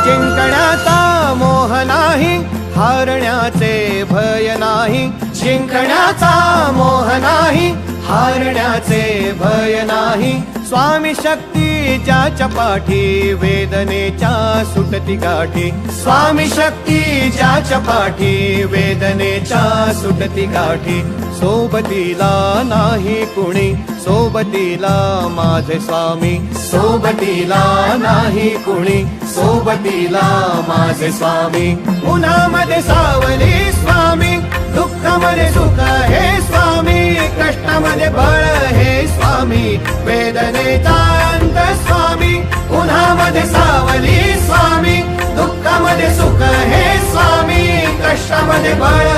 जिंकण्याचा मोह नाही, हारण्याचे भय नाही. जिंकण्याचा मोह नाही, हारण्याचे भय नाही. स्वामी शक्ती ज्याच्या पाठी, वेदनेच्या सुटती गाठी. स्वामी शक्ती ज्याच्या पाठी, वेदनेच्या सुटती गाठी. सोबतीला नाही कुणी, सोबतीला माझे स्वामी. सोबतीला नाही कुणी, सोबतीला माझे स्वामी. उन्हामध्ये सावली स्वामी, दुःखामध्ये सुख हे स्वामी. कष्टामध्ये बळ हे स्वामी, वेदनेचा अंत स्वामी. उन्हामध्ये सावली स्वामी, दुःखामध्ये सुख हे स्वामी. कष्टामध्ये बळ